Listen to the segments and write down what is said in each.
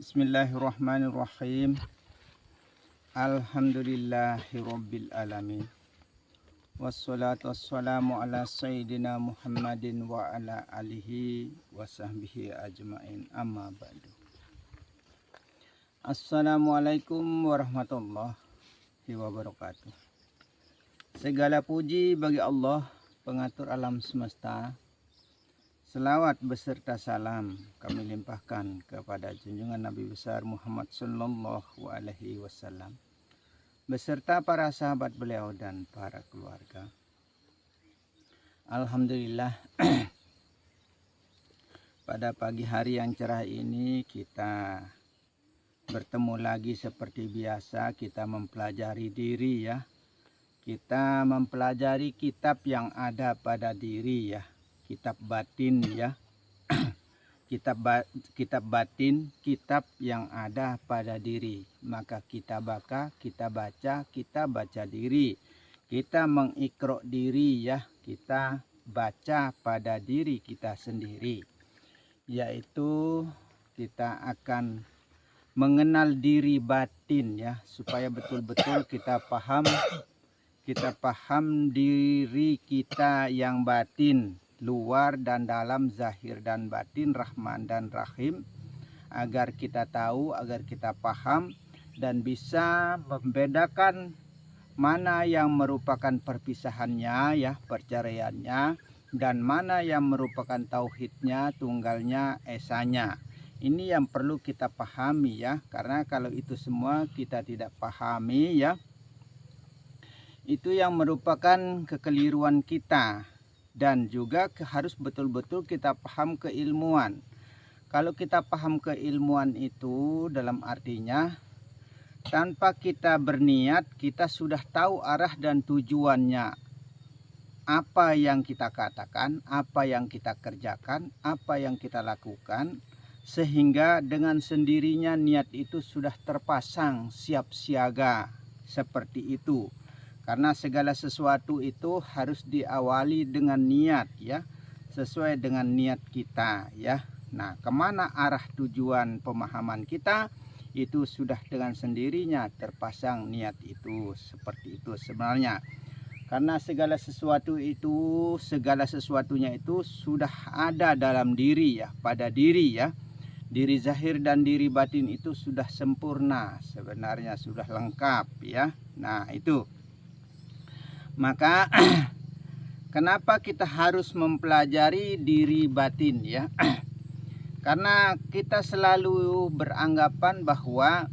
Bismillahirrahmanirrahim. Alhamdulillahirabbil alamin. Wassalatu wassalamu ala sayyidina Muhammadin wa ala alihi wa sahbihi ajmain. Amma ba'du. Assalamualaikum warahmatullahi wabarakatuh. Segala puji bagi Allah, pengatur alam semesta. Selawat beserta salam kami limpahkan kepada junjungan Nabi besar Muhammad sallallahu alaihi wasallam beserta para sahabat beliau dan para keluarga. Alhamdulillah, pada pagi hari yang cerah ini kita bertemu lagi seperti biasa. Kita mempelajari diri ya. Kita mempelajari kitab yang ada pada diri ya. Kitab batin ya. kitab batin, kitab yang ada pada diri. Maka kita baca diri. Kita mengikro diri ya. Kita baca pada diri kita sendiri. Yaitu kita akan mengenal diri batin ya, supaya betul-betul kita paham diri kita yang batin, luar dan dalam, zahir dan batin, Rahman dan Rahim, agar kita tahu, agar kita paham dan bisa membedakan mana yang merupakan perpisahannya ya, perceraiannya, dan mana yang merupakan tauhidnya, tunggalnya, esanya. Ini yang perlu kita pahami ya, karena kalau itu semua kita tidak pahami ya, itu yang merupakan kekeliruan kita. Dan juga harus betul-betul kita paham keilmuan. Kalau kita paham keilmuan itu dalam artinya tanpa kita berniat kita sudah tahu arah dan tujuannya. Apa yang kita katakan, apa yang kita kerjakan, apa yang kita lakukan. Sehingga dengan sendirinya niat itu sudah terpasang siap siaga seperti itu. Karena segala sesuatu itu harus diawali dengan niat ya, sesuai dengan niat kita ya. Nah, kemana arah tujuan pemahaman kita, itu sudah dengan sendirinya terpasang niat itu. Seperti itu sebenarnya. Karena segala sesuatunya itu sudah ada dalam diri ya, pada diri ya. Diri zahir dan diri batin itu sudah sempurna, sebenarnya sudah lengkap ya. Nah, itu. Maka kenapa kita harus mempelajari diri batin ya? Karena kita selalu beranggapan bahwa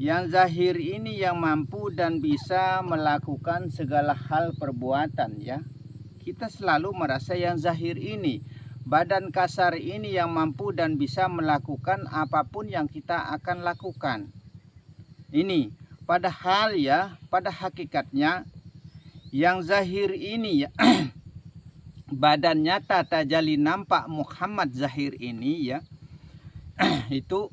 yang zahir ini yang mampu dan bisa melakukan segala hal perbuatan ya. Kita selalu merasa yang zahir ini, badan kasar ini yang mampu dan bisa melakukan apapun yang kita akan lakukan. Ini padahal ya, pada hakikatnya yang zahir ini ya, badan nyata tajalli nampak Muhammad zahir ini ya, itu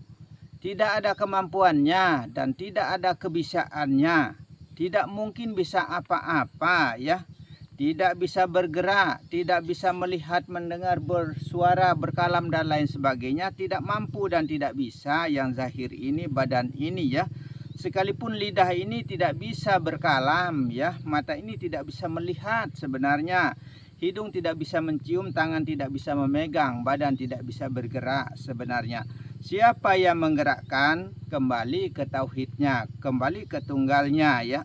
tidak ada kemampuannya dan tidak ada kebisaannya, tidak mungkin bisa apa-apa ya, tidak bisa bergerak, tidak bisa melihat, mendengar, bersuara, berkalam dan lain sebagainya, tidak mampu dan tidak bisa yang zahir ini, badan ini ya. Sekalipun lidah ini tidak bisa berkalam ya, mata ini tidak bisa melihat sebenarnya, hidung tidak bisa mencium, tangan tidak bisa memegang, badan tidak bisa bergerak sebenarnya. Siapa yang menggerakkan? Kembali ke tauhidnya, kembali ke tunggalnya ya.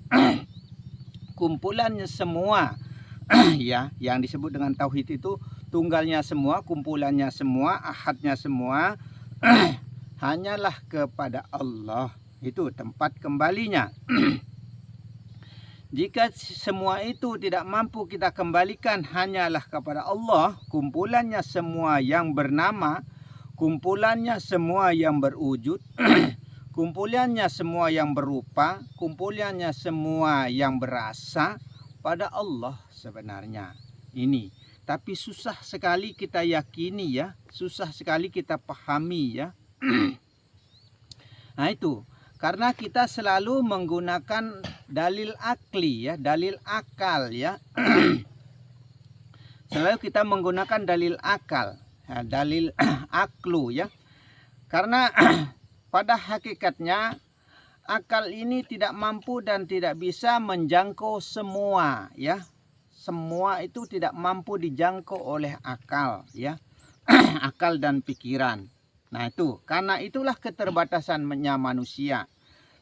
Kumpulannya semua ya, yang disebut dengan tauhid itu tunggalnya semua, kumpulannya semua, ahadnya semua hanyalah kepada Allah. Itu tempat kembalinya. Jika semua itu tidak mampu kita kembalikan hanyalah kepada Allah, kumpulannya semua yang bernama, kumpulannya semua yang berwujud, kumpulannya semua yang berupa, kumpulannya semua yang berasa pada Allah sebenarnya. Ini. Tapi susah sekali kita yakini ya, susah sekali kita pahami ya. Nah itu. Karena kita selalu menggunakan dalil akli ya, dalil akal ya. Selalu kita menggunakan dalil akal, dalil aklu ya. Karena pada hakikatnya akal ini tidak mampu dan tidak bisa menjangkau semua, ya. Semua itu tidak mampu dijangkau oleh akal, ya. Akal dan pikiran. Nah itu, karena itulah keterbatasannya manusia.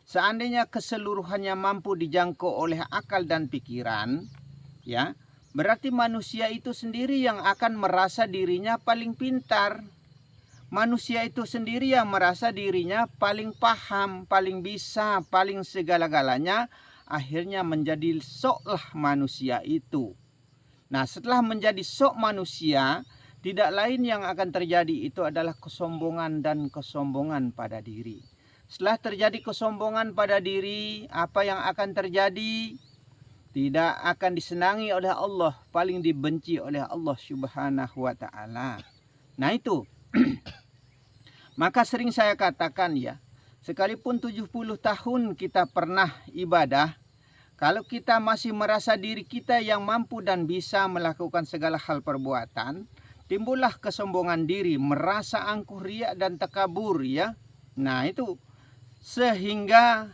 Seandainya keseluruhannya mampu dijangkau oleh akal dan pikiran, ya, berarti manusia itu sendiri yang akan merasa dirinya paling pintar. Manusia itu sendiri yang merasa dirinya paling paham, paling bisa, paling segala-galanya. Akhirnya menjadi soklah manusia itu. Nah, setelah menjadi sok manusia, tidak lain yang akan terjadi itu adalah kesombongan dan kesombongan pada diri. Setelah terjadi kesombongan pada diri, apa yang akan terjadi? Tidak akan disenangi oleh Allah, paling dibenci oleh Allah Subhanahu wa taala. Nah itu. Maka sering saya katakan, ya, sekalipun 70 tahun kita pernah ibadah, kalau kita masih merasa diri kita yang mampu dan bisa melakukan segala hal perbuatan, timbullah kesombongan diri, merasa angkuh, riak dan takabur, ya. Nah itu, sehingga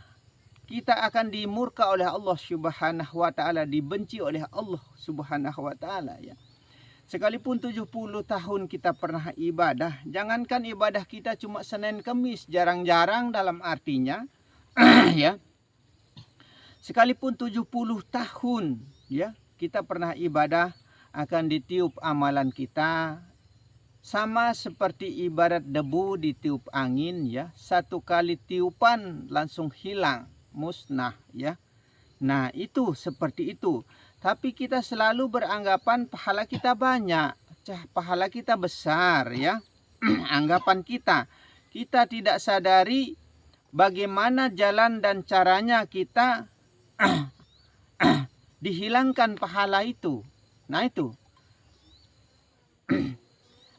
kita akan dimurka oleh Allah Subhanahu wa taala, dibenci oleh Allah Subhanahu wa taala, ya. Sekalipun 70 tahun kita pernah ibadah, jangankan ibadah kita cuma Senin Kemis, jarang-jarang dalam artinya ya. Sekalipun 70 tahun, ya, kita pernah ibadah, akan ditiup amalan kita sama seperti ibarat debu ditiup angin, ya. Satu kali tiupan langsung hilang, musnah, ya. Nah, itu seperti itu. Tapi kita selalu beranggapan pahala kita banyak, pahala kita besar, ya. Anggapan kita. Kita tidak sadari bagaimana jalan dan caranya kita dihilangkan pahala itu. Nah itu.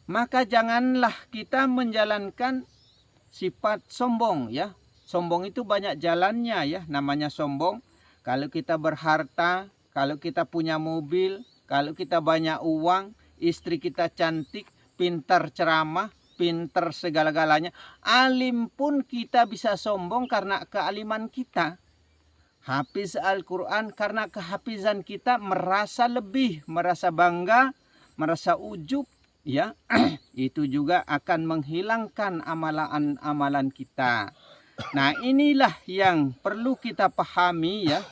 Maka janganlah kita menjalankan sifat sombong, ya. Sombong itu banyak jalannya, ya. Namanya sombong. Kalau kita berharta, kalau kita punya mobil, kalau kita banyak uang, istri kita cantik, pintar ceramah, pintar segala-galanya, alim pun kita bisa sombong karena kealiman kita. Hafiz Al-Quran karena kehafizan kita merasa lebih, merasa bangga, merasa ujub, ya. Itu juga akan menghilangkan amalan-amalan kita. Nah inilah yang perlu kita pahami, ya.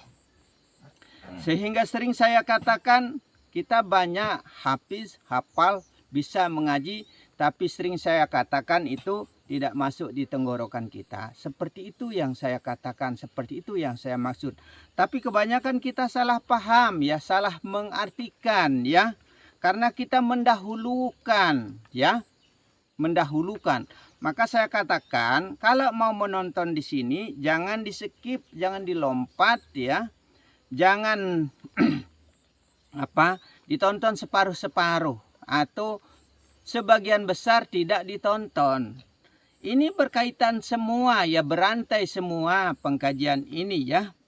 Sehingga sering saya katakan kita banyak hafiz, hafal, bisa mengaji, tapi sering saya katakan itu tidak masuk di tenggorokan kita. Seperti itu yang saya katakan, seperti itu yang saya maksud. Tapi kebanyakan kita salah paham, ya, salah mengartikan, ya. Karena kita mendahulukan, ya. Mendahulukan. Maka saya katakan kalau mau menonton di sini jangan di-skip, jangan dilompat, ya. Jangan ditonton separuh-separuh atau sebagian besar tidak ditonton. Ini berkaitan semua, ya, berantai semua pengkajian ini, ya.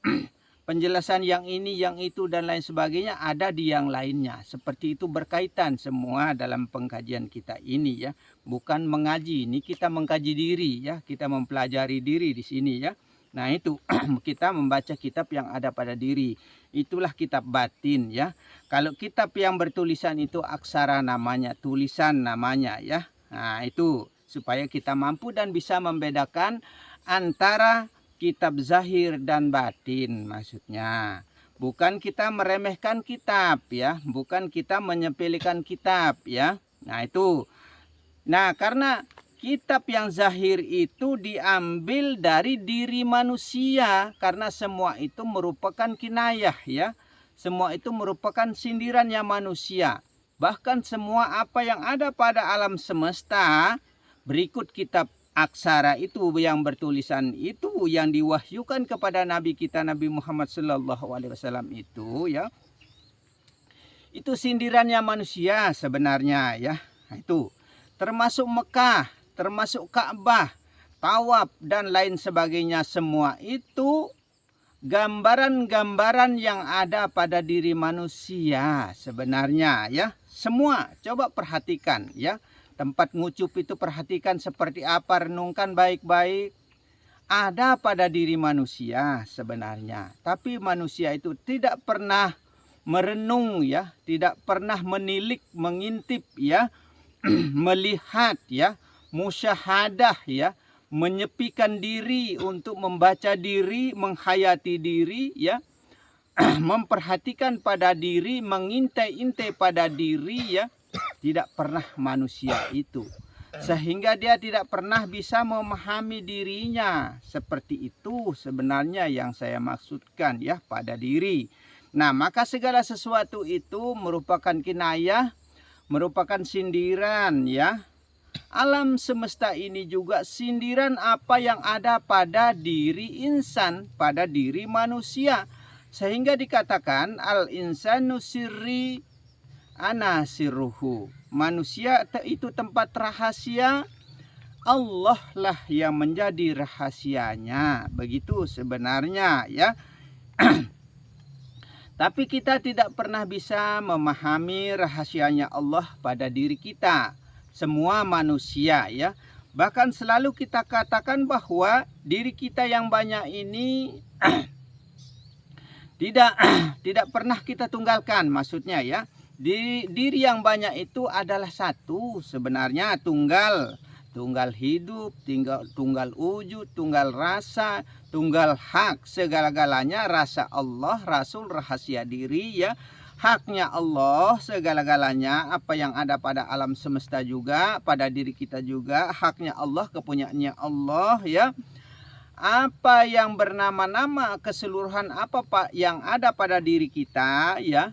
Penjelasan yang ini, yang itu dan lain sebagainya ada di yang lainnya. Seperti itu berkaitan semua dalam pengkajian kita ini, ya. Bukan mengaji, ini kita mengkaji diri, ya. Kita mempelajari diri di sini, ya. Nah itu kita membaca kitab yang ada pada diri. Itulah kitab batin, ya. Kalau kitab yang bertulisan itu aksara namanya, tulisan namanya, ya. Nah itu supaya kita mampu dan bisa membedakan antara kitab zahir dan batin maksudnya. Bukan kita meremehkan kitab, ya. Bukan kita menyepelekan kitab, ya. Nah itu. Nah karena kitab yang zahir itu diambil dari diri manusia karena semua itu merupakan kinayah, ya. Semua itu merupakan sindirannya manusia. Bahkan semua apa yang ada pada alam semesta berikut kitab aksara itu yang bertulisan itu yang diwahyukan kepada Nabi kita Nabi Muhammad SAW itu, ya. Itu sindirannya manusia sebenarnya, ya. Nah, itu termasuk Mekah, termasuk Ka'bah, tawaf dan lain sebagainya, semua itu gambaran-gambaran yang ada pada diri manusia sebenarnya, ya. Semua coba perhatikan, ya. Tempat ngucup itu perhatikan seperti apa, renungkan baik-baik. Ada pada diri manusia sebenarnya, tapi manusia itu tidak pernah merenung ya, tidak pernah menilik, mengintip ya, melihat ya, musyahadah ya, menyepikan diri untuk membaca diri, menghayati diri ya, memperhatikan pada diri, mengintai-intai pada diri ya, tidak pernah manusia itu. Sehingga dia tidak pernah bisa memahami dirinya. Seperti itu sebenarnya yang saya maksudkan ya, pada diri. Nah, maka segala sesuatu itu merupakan kinayah, merupakan sindiran ya. Alam semesta ini juga sindiran apa yang ada pada diri insan, pada diri manusia. Sehingga dikatakan al-insanu sirri ana sirruhu. Manusia itu tempat rahasia, Allah lah yang menjadi rahasianya. Begitu sebenarnya ya. Tapi kita tidak pernah bisa memahami rahasianya Allah pada diri kita. Semua manusia ya. Bahkan selalu kita katakan bahwa diri kita yang banyak ini tidak pernah kita tunggalkan, maksudnya ya. Diri yang banyak itu adalah satu sebenarnya, tunggal hidup, tunggal wujud, tunggal rasa, tunggal hak, segala-galanya rasa Allah, Rasul, rahasia diri ya, haknya Allah, segala-galanya apa yang ada pada alam semesta juga, pada diri kita juga, haknya Allah, kepunyaannya Allah ya. Apa yang bernama-nama, keseluruhan apa Pak yang ada pada diri kita ya,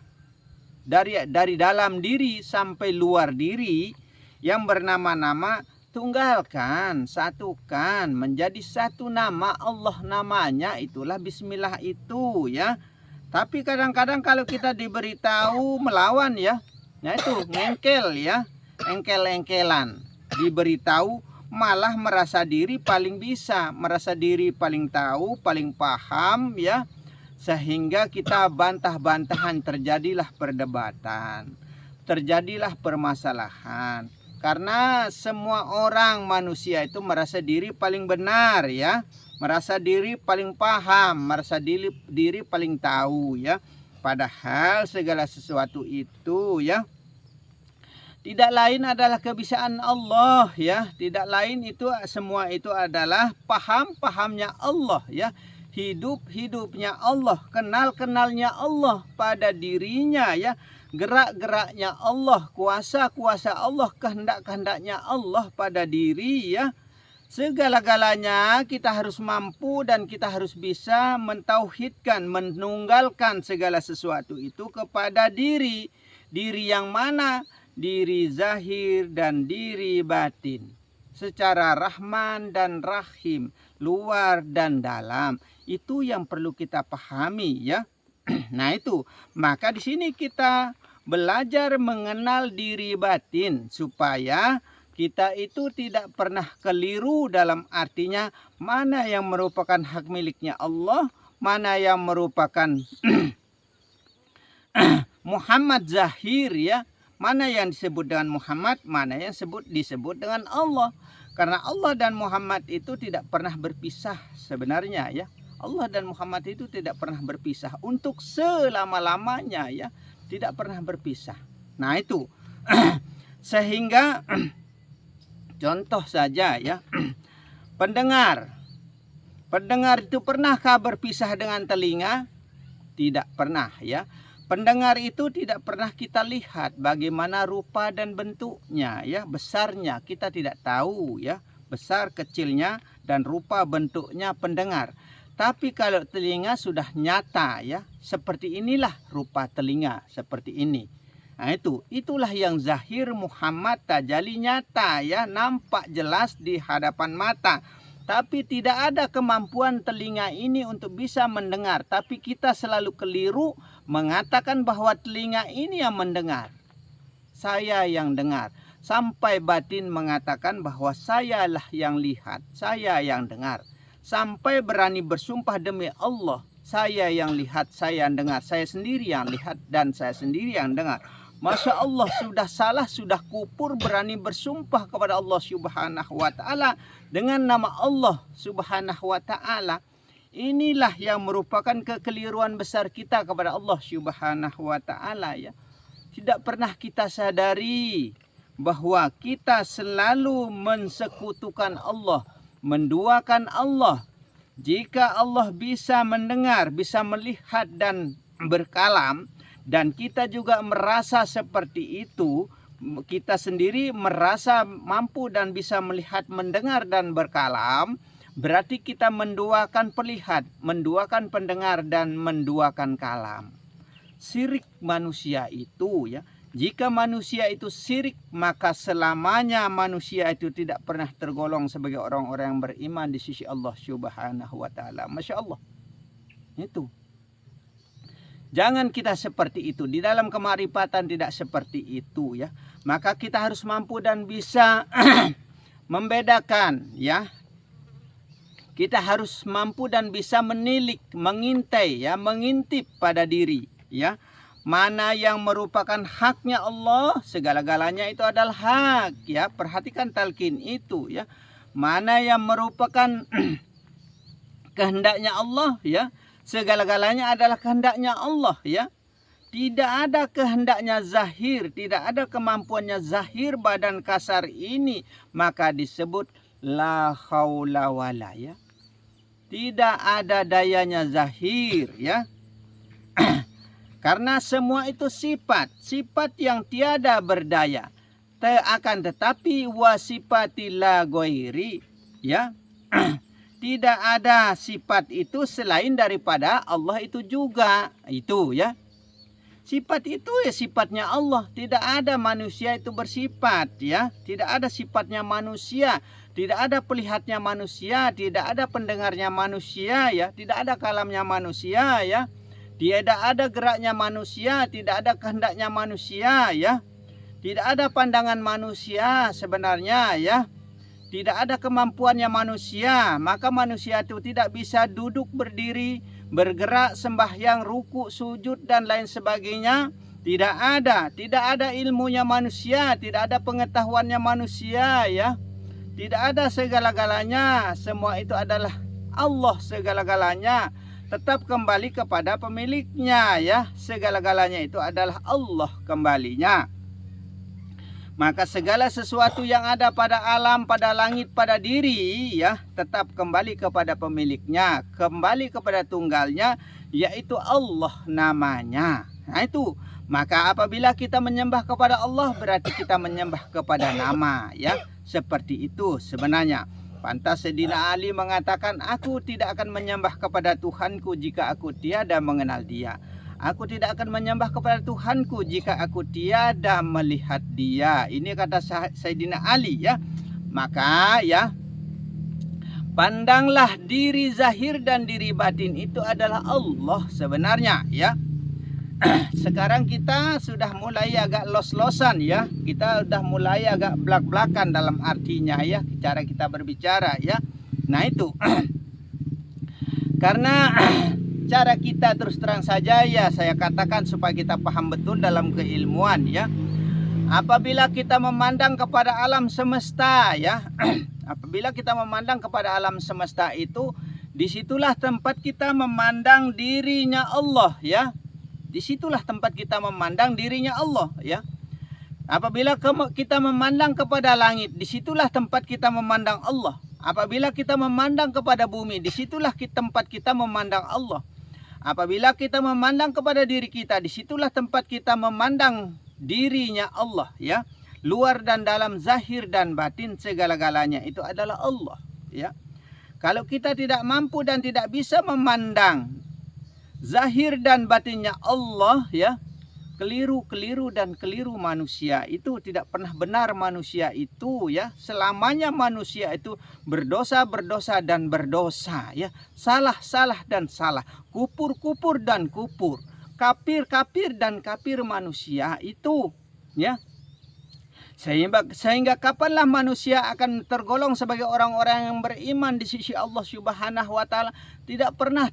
dari dalam diri sampai luar diri, yang bernama-nama tunggalkan, satukan menjadi satu nama Allah namanya, itulah bismillah itu ya. Tapi kadang-kadang kalau kita diberitahu melawan ya, nah itu ngengkel ya, engkel-engkelan, diberitahu malah merasa diri paling bisa, merasa diri paling tahu, paling paham ya. Sehingga kita bantah-bantahan, terjadilah perdebatan, terjadilah permasalahan. Karena semua orang manusia itu merasa diri paling benar ya, merasa diri paling paham, merasa diri paling tahu ya. Padahal segala sesuatu itu ya, tidak lain adalah kebiasaan Allah ya, tidak lain itu semua itu adalah paham-pahamnya Allah ya. Hidup-hidupnya Allah, kenal-kenalnya Allah pada dirinya ya, gerak-geraknya Allah, kuasa-kuasa Allah, kehendak-kehendaknya Allah pada diri ya. Segala-galanya kita harus mampu dan kita harus bisa mentauhidkan, menunggalkan segala sesuatu itu kepada diri. Diri yang mana? Diri zahir dan diri batin. Secara Rahman dan Rahim, luar dan dalam. Itu yang perlu kita pahami ya. Nah itu, maka di sini kita belajar mengenal diri batin supaya kita itu tidak pernah keliru dalam artinya mana yang merupakan hak miliknya Allah, mana yang merupakan Muhammad zahir ya, mana yang disebut dengan Muhammad, mana yang disebut dengan Allah. Karena Allah dan Muhammad itu tidak pernah berpisah sebenarnya ya. Allah dan Muhammad itu tidak pernah berpisah untuk selama-lamanya ya, tidak pernah berpisah. Nah itu sehingga contoh saja ya, pendengar itu pernahkah berpisah dengan telinga? Tidak pernah ya. Pendengar itu tidak pernah kita lihat bagaimana rupa dan bentuknya ya, besarnya kita tidak tahu ya, besar kecilnya dan rupa bentuknya pendengar. Tapi kalau telinga sudah nyata ya, seperti inilah rupa telinga, seperti ini. Nah itulah yang zahir Muhammad tajalli nyata ya, nampak jelas di hadapan mata. Tapi tidak ada kemampuan telinga ini untuk bisa mendengar. Tapi kita selalu keliru mengatakan bahwa telinga ini yang mendengar, saya yang dengar. Sampai batin mengatakan bahwa sayalah yang lihat, saya yang dengar. Sampai berani bersumpah demi Allah, saya yang lihat, saya yang dengar, saya sendiri yang lihat dan saya sendiri yang dengar. Masya Allah, sudah salah, sudah kufur, berani bersumpah kepada Allah Subhanahu wa ta'ala dengan nama Allah Subhanahu wa ta'ala. Inilah yang merupakan kekeliruan besar kita kepada Allah Subhanahu wa ta'ala, ya. Tidak pernah kita sadari bahwa kita selalu mensekutukan Allah, menduakan Allah. Jika Allah bisa mendengar, bisa melihat dan berkalam, dan kita juga merasa seperti itu, kita sendiri merasa mampu dan bisa melihat, mendengar dan berkalam, berarti kita menduakan pelihat, menduakan pendengar dan menduakan kalam. Syirik manusia itu, ya, jika manusia itu syirik, maka selamanya manusia itu tidak pernah tergolong sebagai orang-orang yang beriman di sisi Allah Subhanahu wa ta'ala. Masya Allah. Itu. Jangan kita seperti itu. Di dalam kemarifatan tidak seperti itu, ya. Maka kita harus mampu dan bisa membedakan, ya. Kita harus mampu dan bisa menilik, mengintai, ya, mengintip pada diri, ya. Mana yang merupakan haknya Allah, segala-galanya itu adalah hak, ya. Perhatikan talqin itu, ya. Mana yang merupakan kehendaknya Allah, ya. Segala-galanya adalah kehendaknya Allah, ya. Tidak ada kehendaknya zahir, tidak ada kemampuannya zahir badan kasar ini, maka disebut la haula wala, ya. Tidak ada dayanya zahir, ya. Karena semua itu sifat, sifat yang tiada berdaya. Akan tetapi wasifatilah ghairi, ya. Tidak ada sifat itu selain daripada Allah itu juga. Itu, ya. Sifat itu ya sifatnya Allah. Tidak ada manusia itu bersifat, ya. Tidak ada sifatnya manusia. Tidak ada pelihatnya manusia. Tidak ada pendengarnya manusia, ya. Tidak ada kalamnya manusia, ya. Tidak ada geraknya manusia. Tidak ada kehendaknya manusia, ya. Tidak ada pandangan manusia sebenarnya, ya. Tidak ada kemampuannya manusia, maka manusia itu tidak bisa duduk, berdiri, bergerak, sembahyang, ruku, sujud, dan lain sebagainya. Tidak ada ilmunya manusia, tidak ada pengetahuannya manusia, ya. Tidak ada segala-galanya, semua itu adalah Allah segala-galanya. Tetap kembali kepada pemiliknya, ya. Segala-galanya itu adalah Allah kembalinya. Maka segala sesuatu yang ada pada alam, pada langit, pada diri, ya, tetap kembali kepada pemiliknya, kembali kepada tunggalnya, yaitu Allah namanya. Nah itu, maka apabila kita menyembah kepada Allah, berarti kita menyembah kepada nama, ya. Seperti itu sebenarnya. Pantas Sayyidina Ali mengatakan, aku tidak akan menyembah kepada Tuhanku jika aku tiada mengenal Dia. Aku tidak akan menyembah kepada Tuhanku jika aku tiada melihat Dia. Ini kata Sayyidina Ali, ya. Maka, ya, pandanglah diri zahir dan diri batin itu adalah Allah sebenarnya, ya. Sekarang kita sudah mulai agak los-losan, ya. Kita sudah mulai agak belak-belakan dalam artinya, ya, cara kita berbicara, ya. Nah itu karena cara kita terus terang saja, ya, saya katakan supaya kita paham betul dalam keilmuan, ya. Apabila kita memandang kepada alam semesta, ya. Apabila kita memandang kepada alam semesta itu, disitulah tempat kita memandang dirinya Allah, ya. Disitulah tempat kita memandang dirinya Allah, ya. Apabila kita memandang kepada langit, disitulah tempat kita memandang Allah. Apabila kita memandang kepada bumi, disitulah tempat kita memandang Allah. Apabila kita memandang kepada diri kita, disitulah tempat kita memandang dirinya Allah, ya. Luar dan dalam, zahir dan batin, segala-galanya itu adalah Allah, ya. Kalau kita tidak mampu dan tidak bisa memandang zahir dan batinnya Allah, ya, keliru dan keliru manusia itu tidak pernah benar. Manusia itu, ya, selamanya manusia itu berdosa dan berdosa, ya, salah dan salah, kufur dan kufur, kafir dan kafir manusia itu, ya. Sehingga kapanlah manusia akan tergolong sebagai orang-orang yang beriman di sisi Allah Subhanahu wa taala? Tidak pernah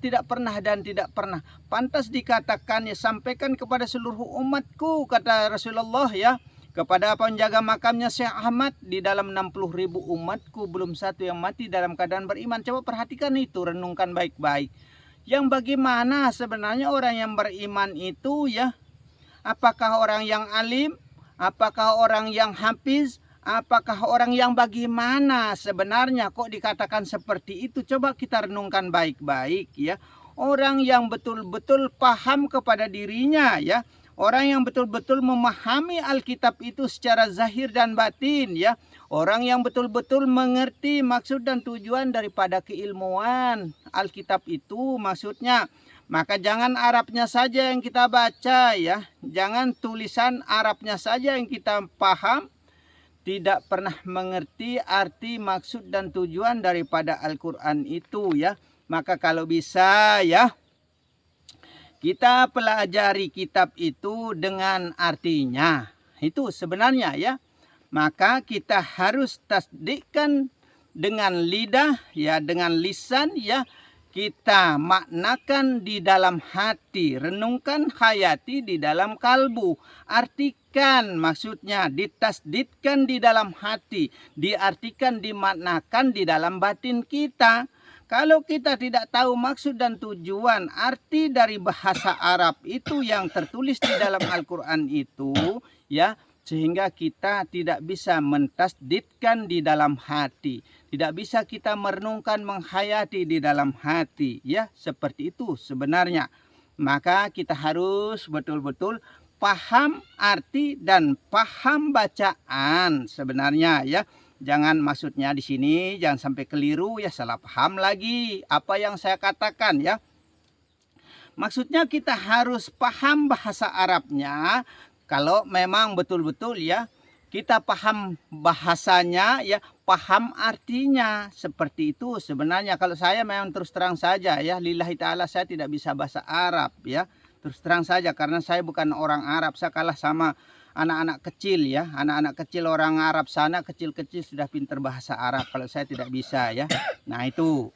dan tidak pernah. Pantas dikatakan ya, sampaikan kepada seluruh umatku, kata Rasulullah ya, kepada penjaga makamnya Syekh Ahmad, di dalam 60.000 umatku belum satu yang mati dalam keadaan beriman. Coba perhatikan itu, renungkan baik-baik. Yang bagaimana sebenarnya orang yang beriman itu ya? Apakah orang yang alim? Apakah orang yang hafiz? Apakah orang yang bagaimana sebenarnya kok dikatakan seperti itu? Coba kita renungkan baik-baik ya. Orang yang betul-betul paham kepada dirinya ya. Orang yang betul-betul memahami Alkitab itu secara zahir dan batin ya. Orang yang betul-betul mengerti maksud dan tujuan daripada keilmuan Alkitab itu maksudnya. Maka jangan Arabnya saja yang kita baca ya. Jangan tulisan Arabnya saja yang kita paham. Tidak pernah mengerti arti, maksud dan tujuan daripada Al-Quran itu ya. Maka kalau bisa ya, kita pelajari kitab itu dengan artinya. Itu sebenarnya ya. Maka kita harus tasdikkan dengan lidah ya, dengan lisan ya. Kita maknakan di dalam hati, renungkan, hayati di dalam kalbu. Artikan, maksudnya ditasdidkan di dalam hati, diartikan, dimaknakan di dalam batin kita. Kalau kita tidak tahu maksud dan tujuan arti dari bahasa Arab itu yang tertulis di dalam Al-Quran itu ya, sehingga kita tidak bisa mentasdidkan di dalam hati. Tidak bisa kita merenungkan, menghayati di dalam hati. Ya, seperti itu sebenarnya. Maka kita harus betul-betul paham arti dan paham bacaan sebenarnya ya. Jangan maksudnya di sini, jangan sampai keliru ya, salah paham lagi apa yang saya katakan ya. Maksudnya kita harus paham bahasa Arabnya. Kalau memang betul-betul ya, kita paham bahasanya ya, paham artinya. Seperti itu sebenarnya. Kalau saya memang terus terang saja ya, lillahi ta'ala saya tidak bisa bahasa Arab ya. Terus terang saja karena saya bukan orang Arab. Saya kalah sama anak-anak kecil ya. Anak-anak kecil orang Arab sana kecil-kecil sudah pintar bahasa Arab. Kalau saya tidak bisa ya. Nah itu.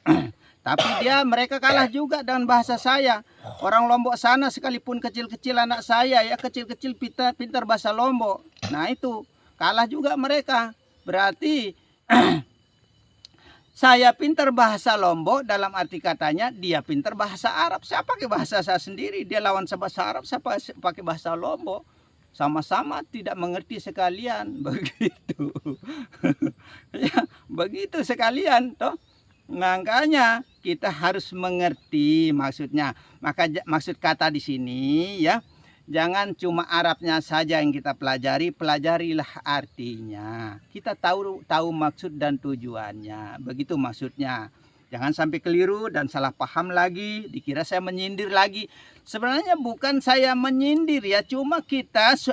Tapi mereka kalah juga dengan bahasa saya. Orang Lombok sana sekalipun kecil-kecil anak saya ya, kecil-kecil pintar bahasa Lombok. Nah itu, kalah juga mereka. Berarti saya pintar bahasa Lombok dalam arti katanya dia pintar bahasa Arab. Saya pakai bahasa saya sendiri, dia lawan bahasa Arab, saya pakai bahasa Lombok. Sama-sama tidak mengerti sekalian. Begitu. Ya, begitu sekalian toh. Makanya kita harus mengerti maksudnya. Maka maksud kata di sini ya, jangan cuma Arabnya saja yang kita pelajari, pelajarilah artinya. Kita tahu maksud dan tujuannya. Begitu maksudnya. Jangan sampai keliru dan salah paham lagi, dikira saya menyindir lagi. Sebenarnya bukan saya menyindir ya, cuma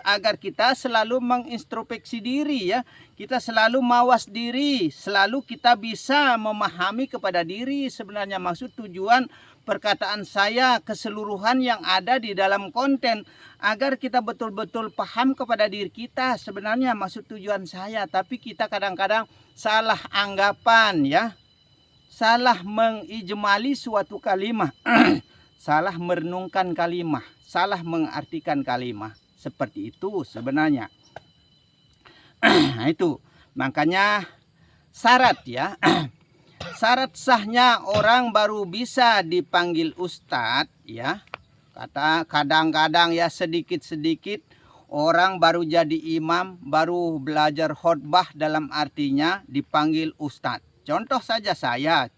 agar kita selalu mengintrospeksi diri ya. Kita selalu mawas diri, selalu kita bisa memahami kepada diri sebenarnya maksud tujuan perkataan saya keseluruhan yang ada di dalam konten. Agar kita betul-betul paham kepada diri kita sebenarnya maksud tujuan saya. Tapi kita kadang-kadang salah anggapan ya. Salah mengijmali suatu kalimat, salah merenungkan kalimat, salah mengartikan kalimat. Seperti itu sebenarnya. Nah itu, makanya syarat ya. Syarat sahnya orang baru bisa dipanggil ustadz ya. Kadang-kadang ya sedikit-sedikit orang baru jadi imam, baru belajar khotbah dalam artinya dipanggil ustadz. Contoh saja saya,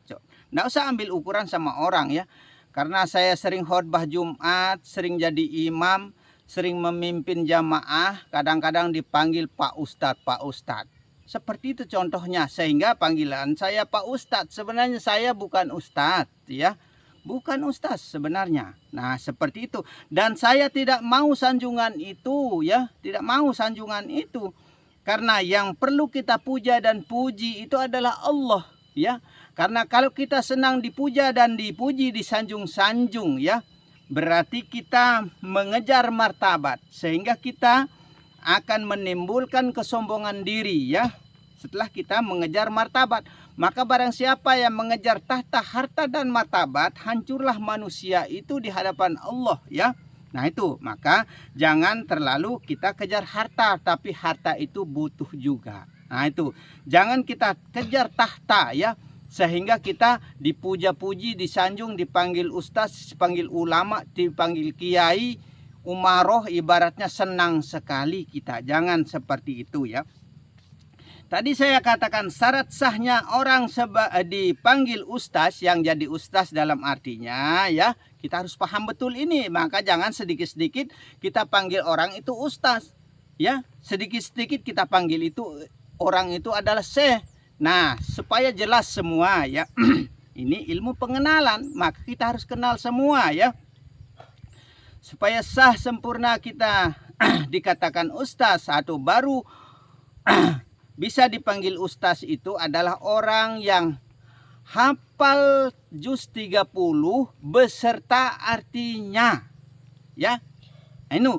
nggak usah ambil ukuran sama orang ya. Karena saya sering khotbah Jumat, sering jadi imam, sering memimpin jamaah, kadang-kadang dipanggil Pak Ustadz, Pak Ustadz. Seperti itu contohnya, sehingga panggilan saya Pak Ustadz. Sebenarnya saya bukan Ustadz ya. Bukan Ustadz sebenarnya. Nah seperti itu. Dan saya tidak mau sanjungan itu ya. Tidak mau sanjungan itu. Karena yang perlu kita puja dan puji itu adalah Allah ya. Karena kalau kita senang dipuja dan dipuji, disanjung-sanjung ya, berarti kita mengejar martabat. Sehingga kita akan menimbulkan kesombongan diri ya. Setelah kita mengejar martabat, maka barang siapa yang mengejar tahta, harta dan martabat, hancurlah manusia itu di hadapan Allah ya. Nah itu, maka jangan terlalu kita kejar harta, tapi harta itu butuh juga. Nah itu, jangan kita kejar tahta ya, sehingga kita dipuja-puji, disanjung, dipanggil ustaz, dipanggil ulama, dipanggil kiai, umaroh, ibaratnya senang sekali kita. Jangan seperti itu ya. Tadi saya katakan syarat sahnya orang dipanggil ustaz, yang jadi ustaz dalam artinya ya, kita harus paham betul ini. Maka jangan sedikit-sedikit kita panggil orang itu ustaz ya, sedikit-sedikit kita panggil itu orang itu adalah syekh. Nah, supaya jelas semua ya. Ini ilmu pengenalan, maka kita harus kenal semua ya. Supaya sah sempurna kita dikatakan ustaz atau baru bisa dipanggil ustaz itu adalah orang yang hafal juz 30 beserta artinya. Ya.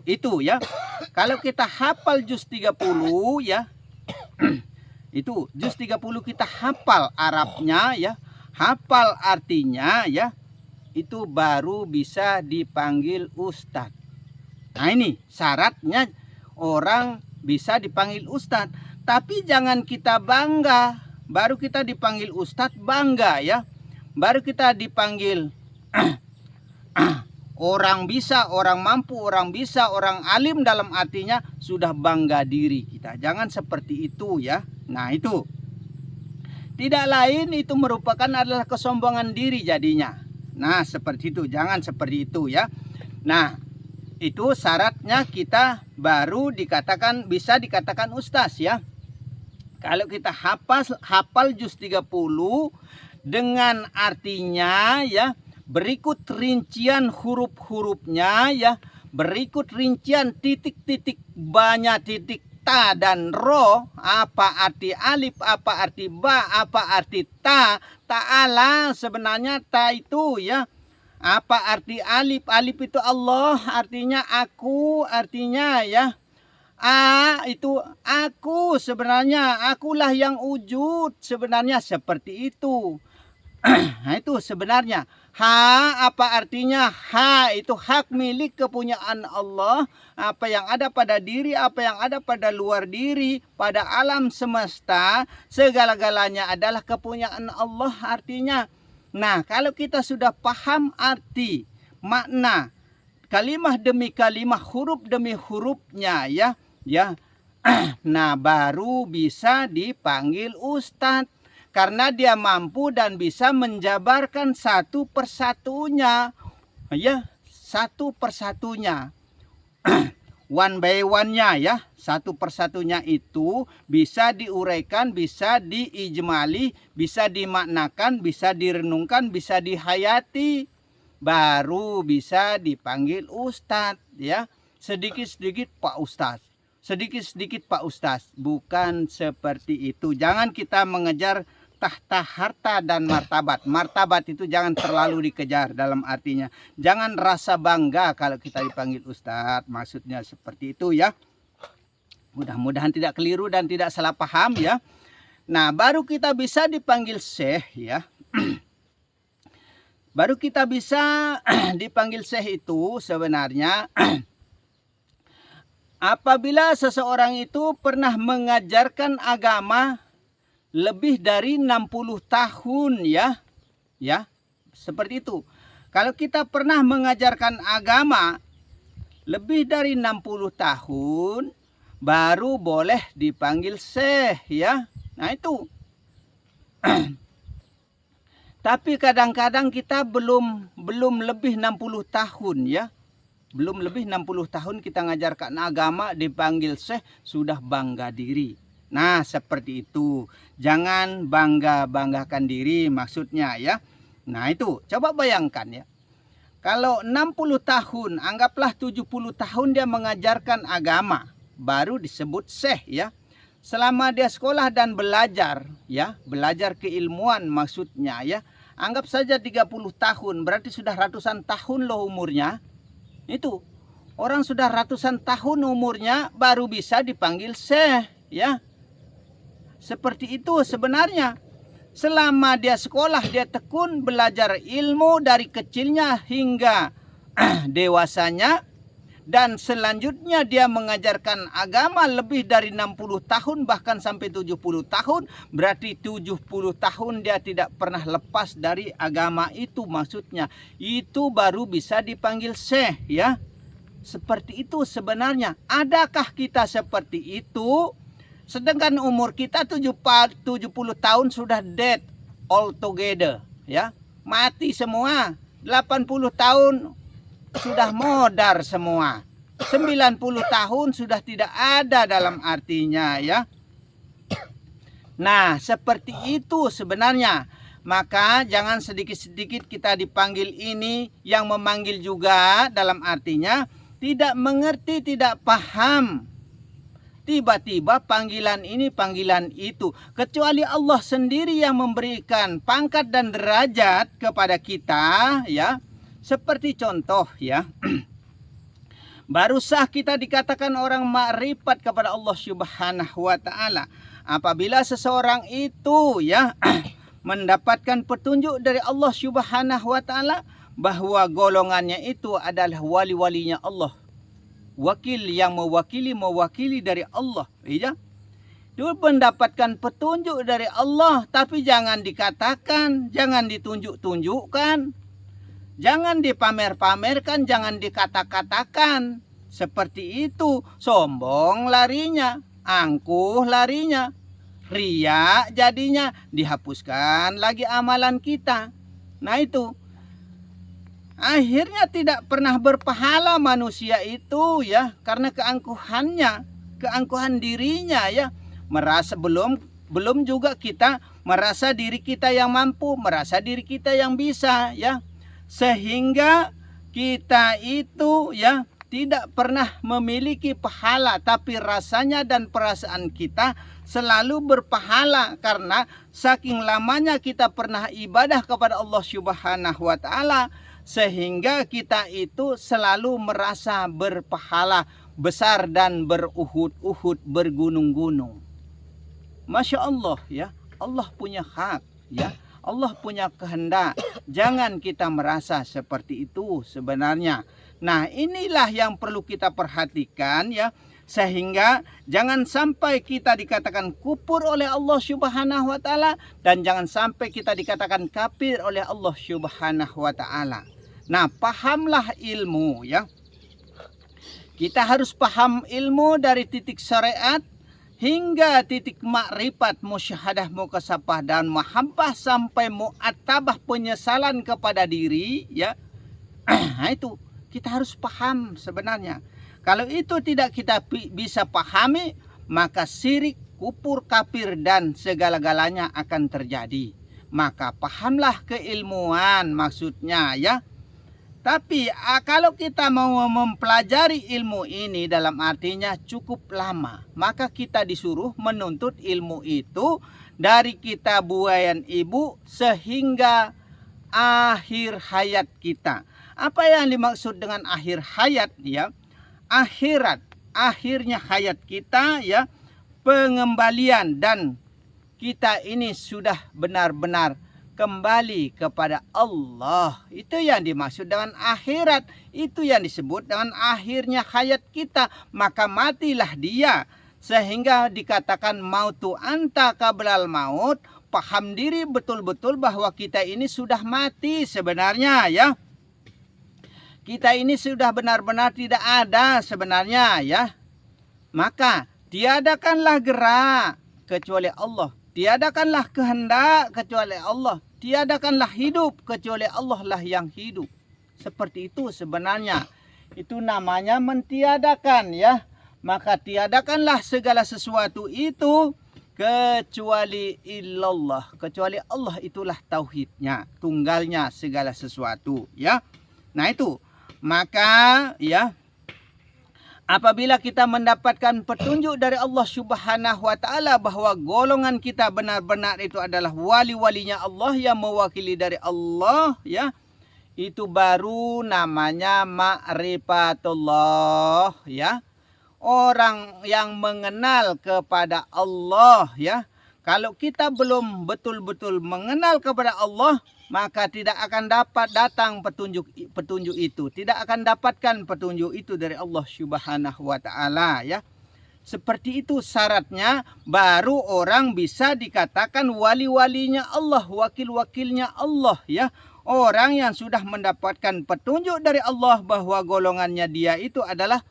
Itu ya. Kalau kita hafal juz 30 ya. Itu juz 30 kita hafal Arabnya ya, hafal artinya ya. Itu baru bisa dipanggil ustaz. Nah, ini syaratnya orang bisa dipanggil ustaz. Tapi jangan kita bangga, baru kita dipanggil ustadz bangga ya. Baru kita dipanggil orang bisa, orang mampu, orang bisa, orang alim dalam artinya sudah bangga diri kita. Jangan seperti itu ya. Nah itu. Tidak lain itu merupakan adalah kesombongan diri jadinya. Nah seperti itu, jangan seperti itu ya. Nah itu syaratnya kita baru dikatakan bisa dikatakan ustadz ya. Kalau kita hafal juz 30 dengan artinya ya, berikut rincian huruf-hurufnya ya, berikut rincian titik-titik, banyak titik ta dan ro, apa arti alif, apa arti ba, apa arti ta. Ta'ala sebenarnya ta itu ya. Apa arti alif? Alif itu Allah, artinya aku, artinya ya. Itu aku, sebenarnya akulah yang wujud, sebenarnya seperti itu. Nah itu sebenarnya. Ha, apa artinya? Ha itu hak milik kepunyaan Allah. Apa yang ada pada diri, apa yang ada pada luar diri, pada alam semesta, segala-galanya adalah kepunyaan Allah artinya. Nah kalau kita sudah paham arti, makna, kalimah demi kalimah, huruf demi hurufnya ya. Ya, nah baru bisa dipanggil ustadz karena dia mampu dan bisa menjabarkan satu persatunya, ya satu persatunya, one by one-nya ya, satu persatunya itu bisa diuraikan, bisa diijmali, bisa dimaknakan, bisa direnungkan, bisa dihayati, baru bisa dipanggil ustadz ya. Sedikit-sedikit Pak Ustadz. Sedikit-sedikit Pak Ustadz, bukan seperti itu. Jangan kita mengejar tahta, harta dan martabat. Martabat itu jangan terlalu dikejar dalam artinya. Jangan rasa bangga kalau kita dipanggil Ustadz. Maksudnya seperti itu ya. Mudah-mudahan tidak keliru dan tidak salah paham ya. Nah baru kita bisa dipanggil syekh ya. Baru kita bisa dipanggil syekh itu sebenarnya apabila seseorang itu pernah mengajarkan agama lebih dari 60 tahun ya. Ya, seperti itu. Kalau kita pernah mengajarkan agama lebih dari 60 tahun baru boleh dipanggil syekh ya. Nah itu. Tapi kadang-kadang kita belum lebih 60 tahun ya. Belum lebih 60 tahun kita ngajarkan agama dipanggil syekh sudah bangga diri. Nah seperti itu. Jangan bangga-banggakan diri maksudnya ya. Nah itu coba bayangkan ya. Kalau 60 tahun anggaplah 70 tahun dia mengajarkan agama. Baru disebut syekh ya. Selama dia sekolah dan belajar ya. Belajar keilmuan maksudnya ya. Anggap saja 30 tahun berarti sudah ratusan tahun loh umurnya. Itu Orang sudah ratusan tahun umurnya baru bisa dipanggil syekh, ya. Seperti itu sebenarnya. Selama dia sekolah, dia tekun belajar ilmu dari kecilnya hingga dewasanya, dan selanjutnya dia mengajarkan agama lebih dari 60 tahun bahkan sampai 70 tahun, berarti 70 tahun dia tidak pernah lepas dari agama itu, maksudnya itu baru bisa dipanggil syekh, ya. Seperti itu sebenarnya. Adakah kita seperti itu? Sedangkan umur kita 70 tahun sudah dead all together, ya. Mati semua. 80 tahun sudah modar semua. 90 tahun sudah tidak ada dalam artinya, ya. Nah, seperti itu sebenarnya. Maka jangan sedikit-sedikit kita dipanggil ini, yang memanggil juga dalam artinya tidak mengerti, tidak paham. Tiba-tiba panggilan ini, panggilan itu. Kecuali Allah sendiri yang memberikan pangkat dan derajat kepada kita, ya. Seperti contoh, ya. Baru sah kita dikatakan orang makrifat kepada Allah Subhanahu wa taala apabila seseorang itu, ya, mendapatkan petunjuk dari Allah Subhanahu wa taala bahwa golongannya itu adalah wali-walinya Allah. Wakil yang mewakili dari Allah, ya. Dia mendapatkan petunjuk dari Allah, tapi jangan dikatakan, jangan ditunjuk-tunjukkan, jangan dipamer-pamerkan, jangan dikata-katakan. Seperti itu, sombong larinya, angkuh larinya, ria jadinya, dihapuskan lagi amalan kita. Nah itu, akhirnya tidak pernah berpahala manusia itu, ya, karena keangkuhannya, keangkuhan dirinya, ya. Merasa belum juga kita merasa diri kita yang mampu, merasa diri kita yang bisa, ya. Sehingga kita itu, ya, tidak pernah memiliki pahala, tapi rasanya dan perasaan kita selalu berpahala karena saking lamanya kita pernah ibadah kepada Allah Subhanahu wa taala, sehingga kita itu selalu merasa berpahala besar dan beruhud-uhud, bergunung-gunung. Masya Allah, ya. Allah punya hak, ya. Allah punya kehendak. Jangan kita merasa seperti itu sebenarnya. Nah, inilah yang perlu kita perhatikan, ya. Sehingga jangan sampai kita dikatakan kufur oleh Allah Subhanahu wa taala, dan jangan sampai kita dikatakan kafir oleh Allah Subhanahu wa taala. Nah, pahamlah ilmu, ya. Kita harus paham ilmu dari titik syariat hingga titik makrifat, musyahadah, mukasabah, dan mahabbah sampai mu'atabah, penyesalan kepada diri, ya. Nah, itu kita harus paham sebenarnya. Kalau itu tidak kita bisa pahami, maka syirik, kufur, kafir, dan segala-galanya akan terjadi. Maka pahamlah keilmuan maksudnya, ya. Tapi kalau kita mau mempelajari ilmu ini dalam artinya cukup lama, maka kita disuruh menuntut ilmu itu dari kita buayan ibu sehingga akhir hayat kita. Apa yang dimaksud dengan akhir hayat, ya? Akhirat, akhirnya hayat kita, ya, pengembalian, dan kita ini sudah benar-benar kembali kepada Allah. Itu yang dimaksud dengan akhirat. Itu yang disebut dengan akhirnya hayat kita. Maka matilah dia. Sehingga dikatakan mautu anta qablal maut. Paham diri betul-betul bahwa kita ini sudah mati sebenarnya, ya. Kita ini sudah benar-benar tidak ada sebenarnya, ya. Maka tiadakanlah gerak kecuali Allah. Tiadakanlah kehendak kecuali Allah. Tiadakanlah hidup kecuali Allah lah yang hidup. Seperti itu sebenarnya. Itu namanya mentiadakan, ya. Maka tiadakanlah segala sesuatu itu kecuali illallah. Kecuali Allah, itulah tauhidnya, tunggalnya segala sesuatu, ya. Nah itu. Maka, ya, apabila kita mendapatkan petunjuk dari Allah Subhanahu wa taala bahwa golongan kita benar-benar itu adalah wali-walinya Allah yang mewakili dari Allah, ya. Itu baru namanya ma'rifatullah, ya. Orang yang mengenal kepada Allah, ya. Kalau kita belum betul-betul mengenal kepada Allah, maka tidak akan dapat datang petunjuk itu. Tidak akan dapatkan petunjuk itu dari Allah Subhanahu wa taala, ya. Seperti itu syaratnya, baru orang bisa dikatakan wali-walinya Allah, wakil-wakilnya Allah, ya. Orang yang sudah mendapatkan petunjuk dari Allah bahwa golongannya dia itu adalah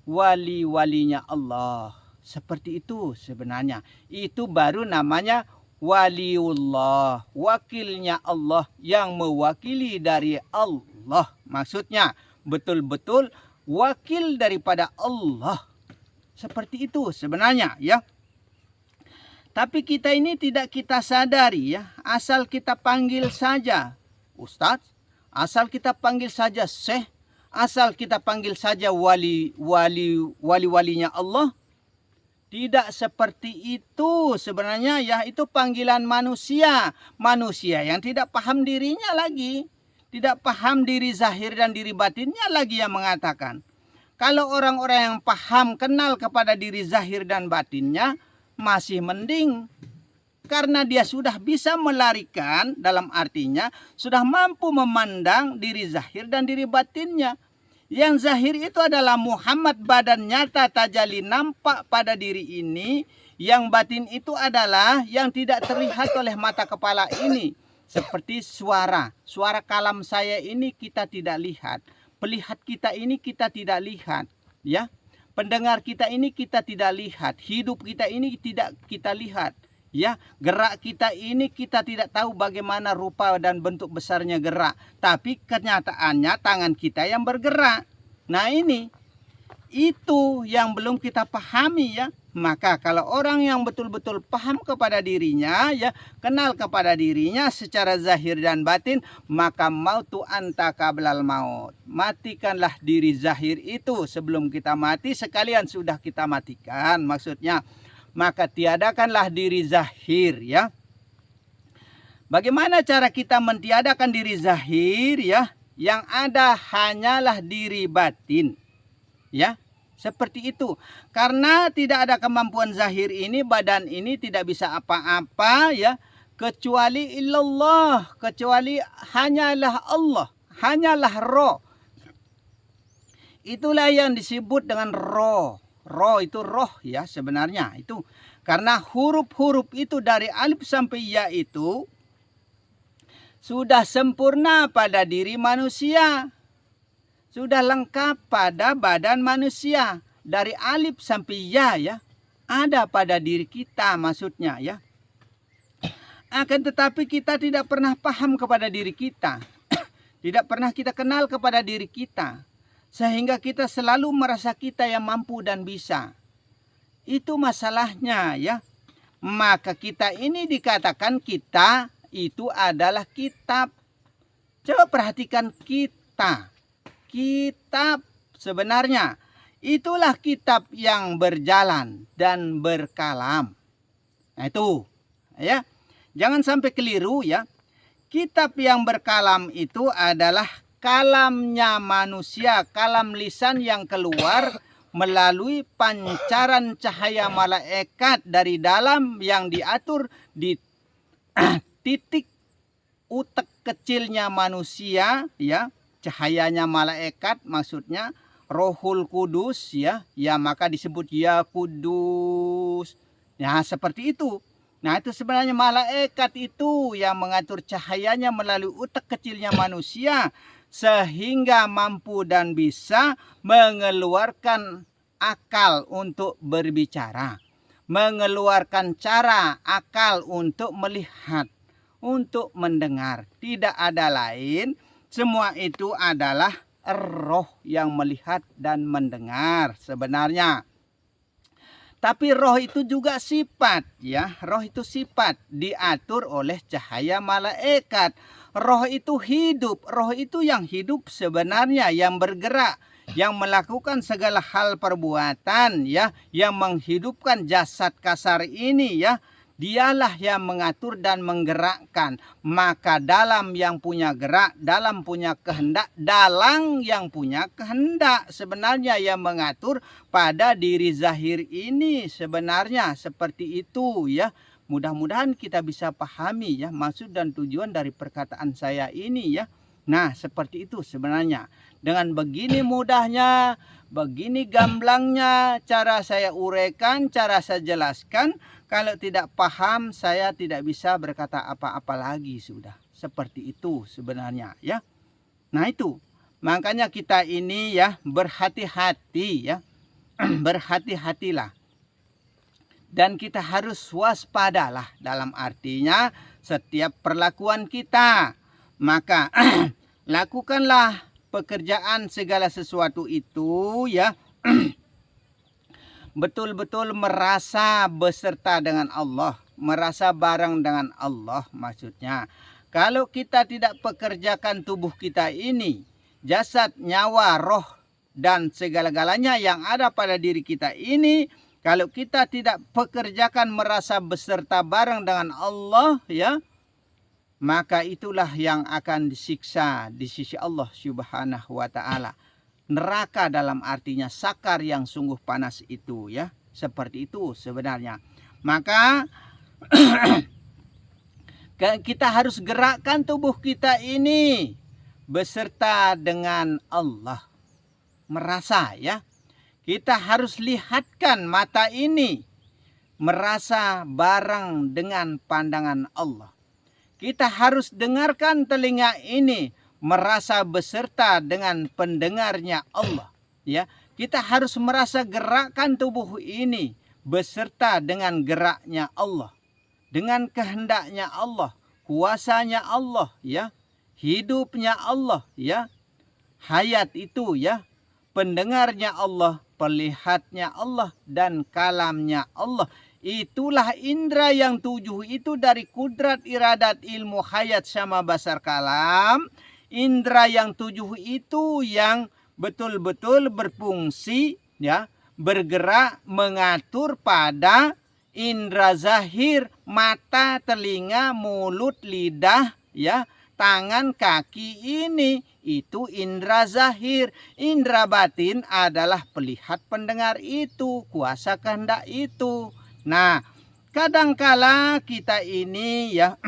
wali-walinya Allah. Seperti itu sebenarnya. Itu baru namanya waliullah, wakilnya Allah yang mewakili dari Allah. Maksudnya betul-betul wakil daripada Allah. Seperti itu sebenarnya, ya. Tapi kita ini tidak kita sadari, ya. Asal kita panggil saja Ustadz, asal kita panggil saja Syekh, asal kita panggil saja wali-walinya Allah. Tidak seperti itu sebenarnya, ya. Itu panggilan manusia. Manusia yang tidak paham dirinya lagi. Tidak paham diri zahir dan diri batinnya lagi yang mengatakan. Kalau orang-orang yang paham, kenal kepada diri zahir dan batinnya, masih mending. Karena dia sudah bisa melarikan, dalam artinya sudah mampu memandang diri zahir dan diri batinnya. Yang zahir itu adalah Muhammad, badan nyata tajalli nampak pada diri ini. Yang batin itu adalah yang tidak terlihat oleh mata kepala ini. Seperti suara. Suara kalam saya ini kita tidak lihat. Pelihat kita ini kita tidak lihat. Ya. Pendengar kita ini kita tidak lihat. Hidup kita ini tidak kita lihat. Ya, gerak kita ini kita tidak tahu bagaimana rupa dan bentuk besarnya gerak. Tapi kenyataannya tangan kita yang bergerak. Nah ini, itu yang belum kita pahami, ya. Maka kalau orang yang betul-betul paham kepada dirinya, ya, kenal kepada dirinya secara zahir dan batin, maka mautu anta qablal maut. Matikanlah diri zahir itu sebelum kita mati, sekalian sudah kita matikan maksudnya. Maka tiadakanlah diri zahir, ya. Bagaimana cara kita mentiadakan diri zahir, ya? Yang ada hanyalah diri batin, ya. Seperti itu. Karena tidak ada kemampuan zahir ini, badan ini tidak bisa apa-apa, ya, kecuali illallah, kecuali hanyalah Allah, hanyalah roh. Itulah yang disebut dengan roh. Roh itu roh, ya, sebenarnya itu. Karena huruf-huruf itu dari alif sampai ya itu sudah sempurna pada diri manusia. Sudah lengkap pada badan manusia. Dari alif sampai ya, ya. Ada pada diri kita maksudnya, ya. Akan tetapi kita tidak pernah paham kepada diri kita. Tidak pernah kita kenal kepada diri kita. Sehingga kita selalu merasa kita yang mampu dan bisa. Itu masalahnya, ya. Maka kita ini dikatakan kita itu adalah kitab. Coba perhatikan kita. Kitab sebenarnya itulah kitab yang berjalan dan berkalam. Nah itu, ya. Jangan sampai keliru, ya. Kitab yang berkalam itu adalah kalamnya manusia, kalam lisan yang keluar melalui pancaran cahaya malaikat dari dalam yang diatur di titik utek kecilnya manusia, ya. Cahayanya malaikat maksudnya Rohul Kudus, ya. Ya maka disebut ya Kudus. Ya seperti itu. Nah itu sebenarnya malaikat itu yang mengatur cahayanya melalui utek kecilnya manusia. Sehingga mampu dan bisa mengeluarkan akal untuk berbicara. Mengeluarkan cara akal untuk melihat. Untuk mendengar. Tidak ada lain. Semua itu adalah roh yang melihat dan mendengar sebenarnya. Tapi roh itu juga sifat, ya. Roh itu sifat diatur oleh cahaya malaikat. Roh itu hidup, roh itu yang hidup sebenarnya, yang bergerak, yang melakukan segala hal perbuatan, ya, yang menghidupkan jasad kasar ini, ya. Dialah yang mengatur dan menggerakkan. Maka dalam yang punya gerak, dalam punya kehendak, dalang yang punya kehendak. Sebenarnya yang mengatur pada diri zahir ini sebenarnya seperti itu ya. Mudah-mudahan kita bisa pahami ya maksud dan tujuan dari perkataan saya ini ya. Nah, seperti itu sebenarnya. Dengan begini mudahnya, begini gamblangnya cara saya uraikan, cara saya jelaskan. Kalau tidak paham, saya tidak bisa berkata apa-apa lagi sudah. Seperti itu sebenarnya ya. Nah, itu. Makanya kita ini ya berhati-hati ya. Berhati-hatilah. Dan kita harus waspadalah dalam artinya setiap perlakuan kita. Maka lakukanlah pekerjaan segala sesuatu itu ya betul-betul merasa beserta dengan Allah, merasa bareng dengan Allah maksudnya. Kalau kita tidak pekerjakan tubuh kita ini, jasad, nyawa, roh dan segala-galanya yang ada pada diri kita ini, kalau kita tidak pekerjakan merasa beserta bareng dengan Allah ya, maka itulah yang akan disiksa di sisi Allah Subhanahu wa taala. Neraka dalam artinya sakar yang sungguh panas itu ya. Seperti itu sebenarnya. Maka kita harus gerakkan tubuh kita ini beserta dengan Allah. Merasa ya. Kita harus lihatkan mata ini merasa bareng dengan pandangan Allah. Kita harus dengarkan telinga ini merasa beserta dengan pendengarnya Allah ya. Kita harus merasa gerakkan tubuh ini beserta dengan geraknya Allah, dengan kehendaknya Allah, kuasanya Allah ya, hidupnya Allah ya, hayat itu ya, pendengarnya Allah, pelihatnya Allah dan kalamnya Allah. Itulah indera yang 7 itu dari kudrat, iradat, ilmu, hayat sama basar kalam. Indera yang 7 itu yang betul-betul berfungsi ya, bergerak mengatur pada indera zahir, mata, telinga, mulut, lidah ya, tangan, kaki ini. Itu indera zahir. Indera batin adalah pelihat, pendengar itu, kuasa kehendak itu. Nah, kadangkala kita ini ya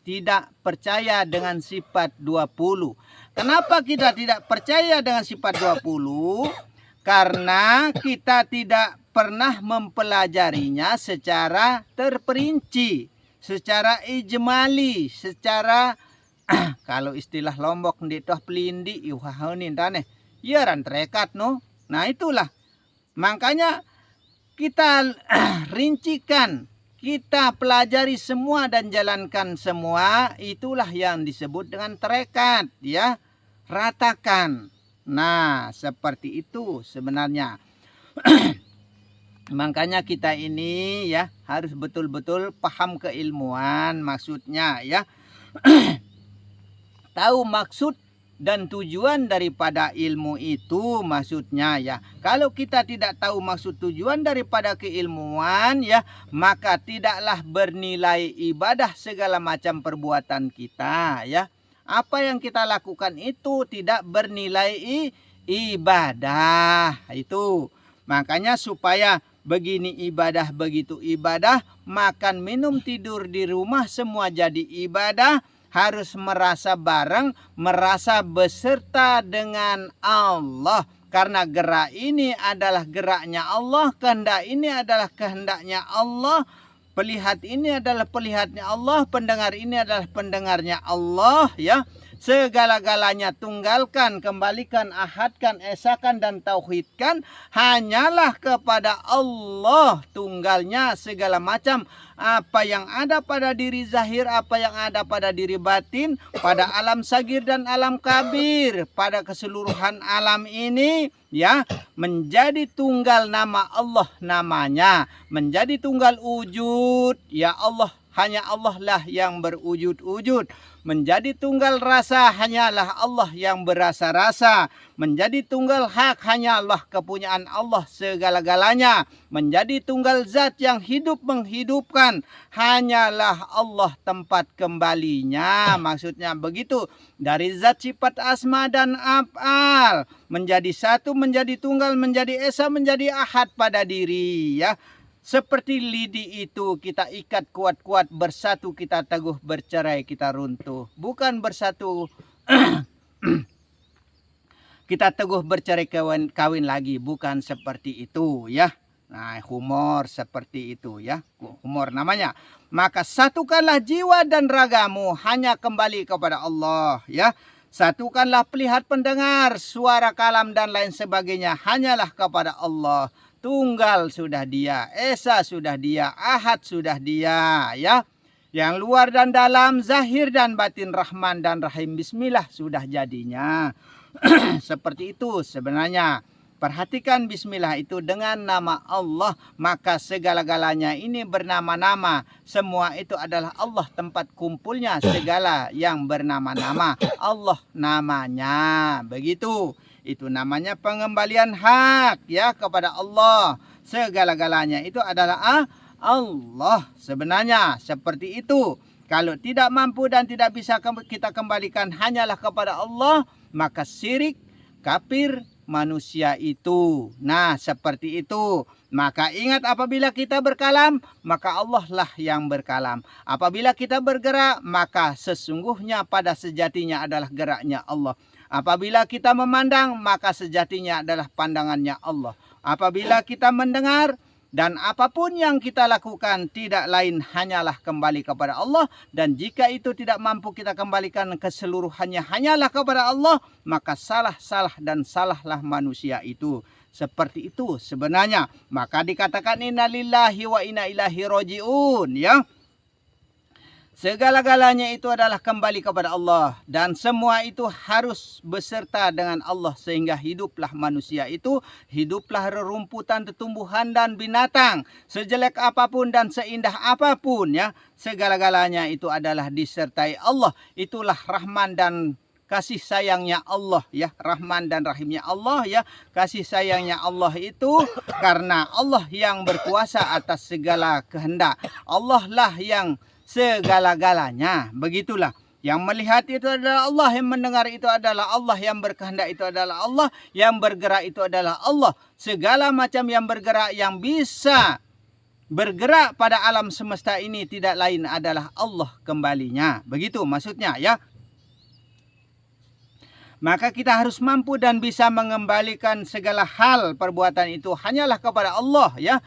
tidak percaya dengan sifat 20. Kenapa kita tidak percaya dengan sifat 20? Karena kita tidak pernah mempelajarinya secara terperinci, secara ijmali, secara kalau istilah Lombok nditoh pelindi iuhahunin taneh. Ya ran trekat no. Nah, itulah. Makanya kita rincikan, kita pelajari semua dan jalankan semua, itulah yang disebut dengan terekat ya, ratakan. Nah, seperti itu sebenarnya. Makanya kita ini ya harus betul-betul paham keilmuan maksudnya ya. Tahu maksud dan tujuan daripada ilmu itu maksudnya ya. Kalau kita tidak tahu maksud tujuan daripada keilmuan ya, maka tidaklah bernilai ibadah segala macam perbuatan kita ya. Apa yang kita lakukan itu tidak bernilai ibadah itu. Makanya supaya begini ibadah, begitu ibadah, makan, minum, tidur di rumah semua jadi ibadah. Harus merasa bareng, merasa beserta dengan Allah. Karena gerak ini adalah geraknya Allah, kehendak ini adalah kehendaknya Allah, pelihat ini adalah pelihatnya Allah, pendengar ini adalah pendengarnya Allah ya. Segala-galanya tunggalkan, kembalikan, ahadkan, esakan dan tauhidkan hanyalah kepada Allah tunggalnya segala macam. Apa yang ada pada diri zahir, apa yang ada pada diri batin, pada alam sagir dan alam kabir, pada keseluruhan alam ini ya, menjadi tunggal nama Allah namanya, menjadi tunggal wujud ya Allah hanya Allah lah yang berwujud-wujud. Menjadi tunggal rasa hanyalah Allah yang berasa-rasa. Menjadi tunggal hak hanyalah kepunyaan Allah segala-galanya. Menjadi tunggal zat yang hidup menghidupkan hanyalah Allah tempat kembalinya. Maksudnya begitu. Dari zat sifat asma dan af'al. Menjadi satu, menjadi tunggal, menjadi esa, menjadi ahad pada diri ya. Seperti lidi itu kita ikat kuat-kuat, bersatu kita teguh, bercerai kita runtuh. Bukan bersatu kita teguh bercerai kawin lagi, bukan seperti itu ya. Nah, humor seperti itu ya. Humor namanya. Maka satukanlah jiwa dan ragamu hanya kembali kepada Allah ya. Satukanlah pelihat pendengar, suara kalam dan lain sebagainya hanyalah kepada Allah. Tunggal sudah dia, esa sudah dia, ahad sudah dia ya. Yang luar dan dalam, zahir dan batin, rahman dan rahim, bismillah sudah jadinya. Seperti itu sebenarnya. Perhatikan bismillah itu dengan nama Allah, maka segala-galanya ini bernama-nama. Semua itu adalah Allah, tempat kumpulnya segala yang bernama-nama. Allah namanya. Begitu. Itu namanya pengembalian hak ya kepada Allah. Segala-galanya itu adalah Allah sebenarnya. Seperti itu. Kalau tidak mampu dan tidak bisa kita kembalikan hanyalah kepada Allah, maka syirik, kafir, manusia itu. Nah, seperti itu. Maka ingat, apabila kita berkalam, maka Allah lah yang berkalam. Apabila kita bergerak, maka sesungguhnya pada sejatinya adalah geraknya Allah. Apabila kita memandang, maka sejatinya adalah pandangannya Allah. Apabila kita mendengar, dan apapun yang kita lakukan tidak lain hanyalah kembali kepada Allah. Dan jika itu tidak mampu kita kembalikan keseluruhannya hanyalah kepada Allah, maka salah dan salahlah manusia itu. Seperti itu sebenarnya. Maka dikatakan innalillahi wa inna ilaihi rajiun ya. Segala-galanya itu adalah kembali kepada Allah. Dan semua itu harus beserta dengan Allah. Sehingga hiduplah manusia itu. Hiduplah rerumputan, tumbuhan dan binatang. Sejelek apapun dan seindah apapun ya. Segala-galanya itu adalah disertai Allah. Itulah rahman dan kasih sayangnya Allah ya. Rahman dan rahimnya Allah ya. Kasih sayangnya Allah itu karena Allah yang berkuasa atas segala kehendak. Allah lah yang segala-galanya. Begitulah. Yang melihat itu adalah Allah, yang mendengar itu adalah Allah, yang berkehendak itu adalah Allah, yang bergerak itu adalah Allah. Segala macam yang bergerak, yang bisa bergerak pada alam semesta ini tidak lain adalah Allah kembalinya. Begitu maksudnya ya. Maka kita harus mampu dan bisa mengembalikan segala hal perbuatan itu hanyalah kepada Allah ya.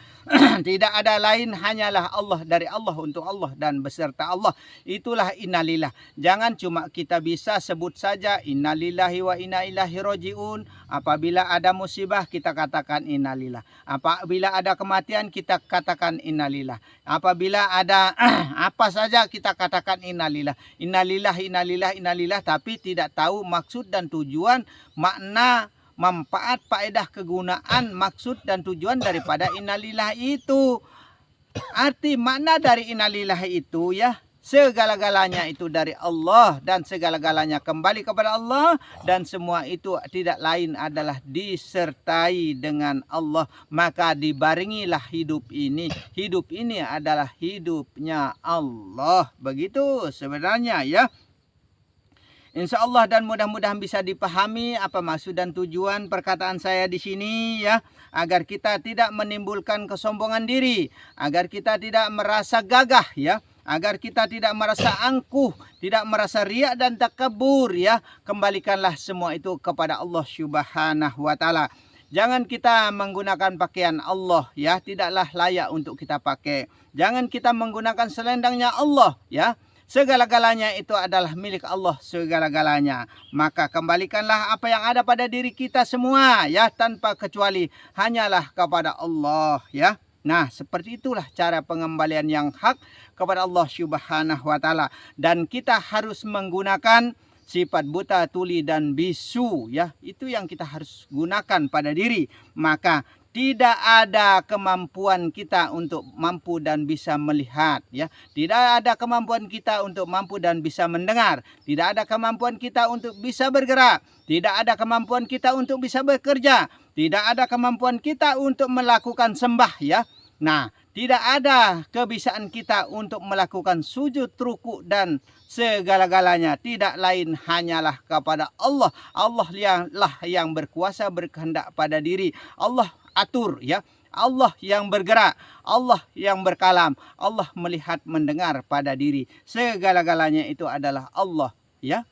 Tidak ada lain, hanyalah Allah, dari Allah, untuk Allah dan beserta Allah. Itulah innalillah. Jangan cuma kita bisa sebut saja innalillahi wa inna ilaihi rajiun. Apabila ada musibah kita katakan innalillah. Apabila ada kematian kita katakan innalillah. Apabila ada apa saja kita katakan innalillah. Innalillah, innalillah, innalillah, tapi tidak tahu maksud dan tujuan, makna, manfaat, faedah, kegunaan, maksud dan tujuan daripada innalillah itu. Arti makna dari innalillah itu ya, segala-galanya itu dari Allah dan segala-galanya kembali kepada Allah, dan semua itu tidak lain adalah disertai dengan Allah. Maka dibaringilah hidup ini. Hidup ini adalah hidupnya Allah. Begitu sebenarnya ya. Insya Allah, dan mudah-mudahan bisa dipahami apa maksud dan tujuan perkataan saya di sini ya, agar kita tidak menimbulkan kesombongan diri, agar kita tidak merasa gagah ya, agar kita tidak merasa angkuh, tidak merasa riak dan takabur ya. Kembalikanlah semua itu kepada Allah Subhanahu wa taala. Jangan kita menggunakan pakaian Allah ya, tidaklah layak untuk kita pakai. Jangan kita menggunakan selendangnya Allah ya. Segala-galanya itu adalah milik Allah, segala-galanya. Maka kembalikanlah apa yang ada pada diri kita semua ya, tanpa kecuali hanyalah kepada Allah ya. Nah, seperti itulah cara pengembalian yang hak kepada Allah Subhanahu wa taala. Dan kita harus menggunakan sifat buta, tuli dan bisu ya. Itu yang kita harus gunakan pada diri. Maka tidak ada kemampuan kita untuk mampu dan bisa melihat, ya. Tidak ada kemampuan kita untuk mampu dan bisa mendengar. Tidak ada kemampuan kita untuk bisa bergerak. Tidak ada kemampuan kita untuk bisa bekerja. Tidak ada kemampuan kita untuk melakukan sembah, ya. Nah, tidak ada kebisaan kita untuk melakukan sujud, ruku dan segala-galanya. Tidak lain hanyalah kepada Allah. Allah yang berkuasa berkehendak pada diri. Allah atur, ya. Allah yang bergerak, Allah yang berkalam, Allah melihat mendengar pada diri. Segala-galanya itu adalah Allah, ya.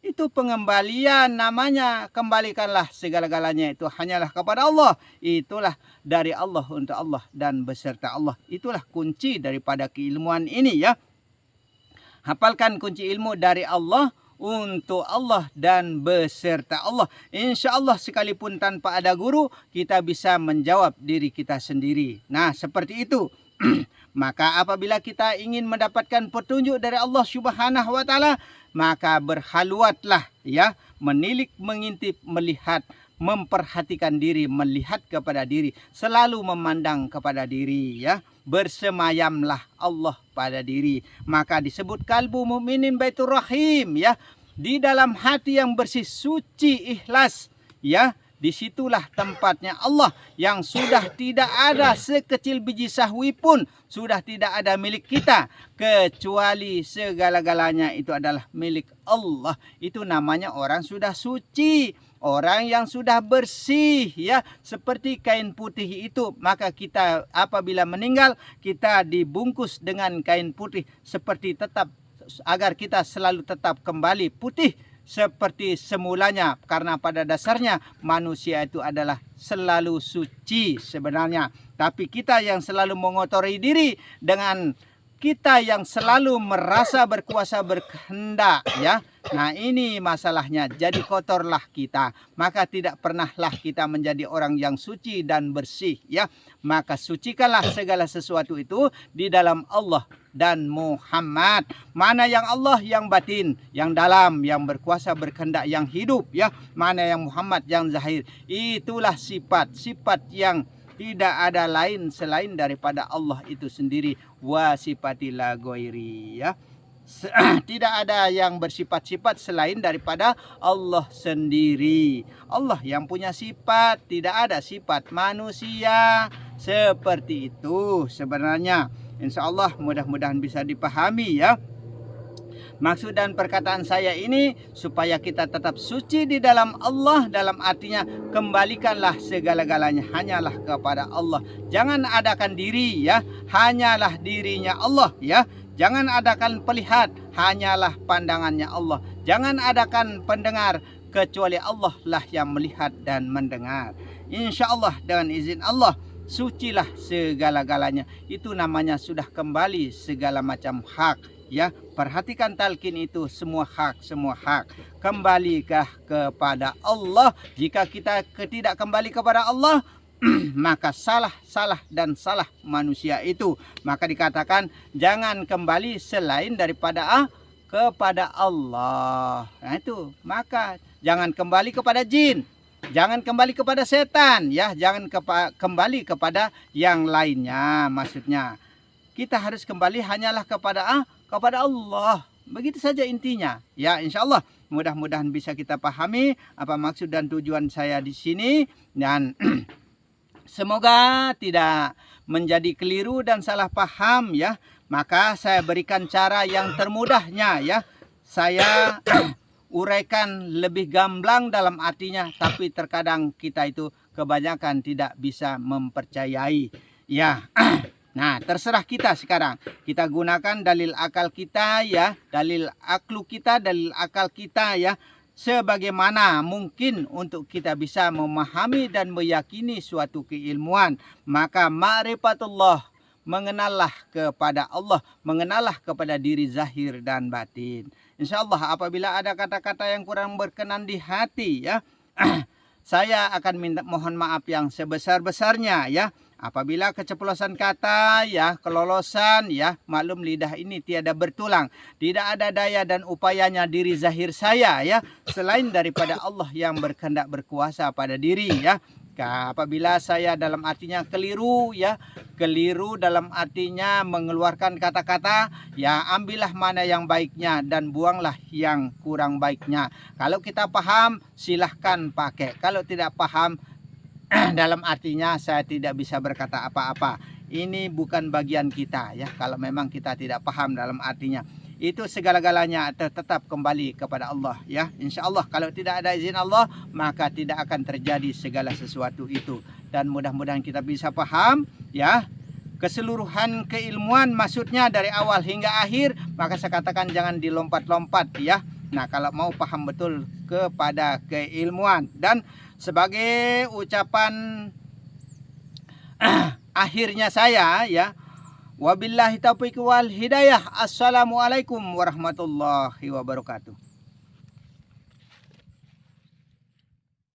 Itu pengembalian namanya. Kembalikanlah segala-galanya itu hanyalah kepada Allah. Itulah dari Allah untuk Allah dan beserta Allah. Itulah kunci daripada keilmuan ini, ya. Hafalkan kunci ilmu dari Allah, untuk Allah dan beserta Allah. Insya Allah sekalipun tanpa ada guru, kita bisa menjawab diri kita sendiri. Nah, seperti itu. Maka apabila kita ingin mendapatkan petunjuk dari Allah Subhanahu wa taala, maka berhaluatlah, ya, menilik, mengintip, melihat, memperhatikan diri, melihat kepada diri, selalu memandang kepada diri, ya. Bersemayamlah Allah pada diri. Maka disebut kalbu mukminin baitur rahim, ya. Di dalam hati yang bersih, suci, ikhlas, ya. Disitulah tempatnya Allah yang sudah tidak ada sekecil biji sahwi pun, sudah tidak ada milik kita, kecuali segala-galanya itu adalah milik Allah. Itu namanya orang sudah suci, orang yang sudah bersih, ya, seperti kain putih itu. Maka kita apabila meninggal, kita dibungkus dengan kain putih seperti tetap, agar kita selalu tetap kembali putih seperti semulanya, karena pada dasarnya manusia itu adalah selalu suci sebenarnya. Tapi kita yang selalu mengotori diri dengan kita yang selalu merasa berkuasa berkehendak, ya. Nah, ini masalahnya. Jadi kotorlah kita, maka tidak pernahlah kita menjadi orang yang suci dan bersih, ya. Maka sucikanlah segala sesuatu itu di dalam Allah dan Muhammad. Mana yang Allah, yang batin, yang dalam, yang berkuasa berkehendak, yang hidup, ya. Mana yang Muhammad, yang zahir. Itulah sifat-sifat yang tidak ada lain selain daripada Allah itu sendiri. Wa sifatila ghairi, ya. Tidak ada yang bersifat-sifat selain daripada Allah sendiri. Allah yang punya sifat, tidak ada sifat manusia. Seperti itu sebenarnya. Insya Allah mudah-mudahan bisa dipahami, ya. Maksud dan perkataan saya ini supaya kita tetap suci di dalam Allah, dalam artinya kembalikanlah segala-galanya hanyalah kepada Allah. Jangan adakan diri, ya, hanyalah dirinya Allah, ya. Jangan adakan pelihat, hanyalah pandangannya Allah. Jangan adakan pendengar, kecuali Allah lah yang melihat dan mendengar. Insya Allah dengan izin Allah, sucilah segala-galanya. Itu namanya sudah kembali segala macam hak, ya. Perhatikan talqin itu, semua hak, semua hak. Kembalikah kepada Allah. Jika kita tidak kembali kepada Allah, maka salah dan salah manusia itu. Maka dikatakan jangan kembali selain daripada kepada Allah. Nah itu, maka jangan kembali kepada jin, jangan kembali kepada setan, ya, jangan kembali kepada yang lainnya. Maksudnya kita harus kembali hanyalah kepada Allah. Begitu saja intinya, ya. Insya Allah mudah-mudahan bisa kita pahami apa maksud dan tujuan saya di sini, dan semoga tidak menjadi keliru dan salah paham, ya. Maka saya berikan cara yang termudahnya, ya. Saya uraikan lebih gamblang dalam artinya, tapi terkadang kita itu kebanyakan tidak bisa mempercayai, ya. Nah, terserah kita sekarang. Kita gunakan dalil akal kita, ya. Dalil aklu kita, dalil akal kita, ya. Sebagaimana mungkin untuk kita bisa memahami dan meyakini suatu keilmuan. Maka ma'rifatullah, mengenallah kepada Allah, mengenallah kepada diri zahir dan batin. Insya Allah apabila ada kata-kata yang kurang berkenan di hati, ya, saya akan mohon maaf yang sebesar-besarnya, ya. Apabila keceplosan kata, ya, kelolosan, ya, maklum lidah ini tiada bertulang. Tidak ada daya dan upayanya diri zahir saya, ya, selain daripada Allah yang berkehendak berkuasa pada diri, ya. Apabila saya dalam artinya keliru ya, keliru dalam artinya mengeluarkan kata-kata, ya ambillah mana yang baiknya dan buanglah yang kurang baiknya. Kalau kita paham silahkan pakai, kalau tidak paham dalam artinya saya tidak bisa berkata apa-apa. Ini bukan bagian kita ya, kalau memang kita tidak paham dalam artinya. Itu segala-galanya tetap kembali kepada Allah ya. Insya Allah kalau tidak ada izin Allah maka tidak akan terjadi segala sesuatu itu. Dan mudah-mudahan kita bisa paham ya keseluruhan keilmuan, maksudnya dari awal hingga akhir. Maka saya katakan jangan dilompat-lompat ya. Nah kalau mau paham betul kepada keilmuan. Dan sebagai ucapan akhirnya saya ya, wabillahi taufiq wal hidayah. Assalamualaikum warahmatullahi wabarakatuh.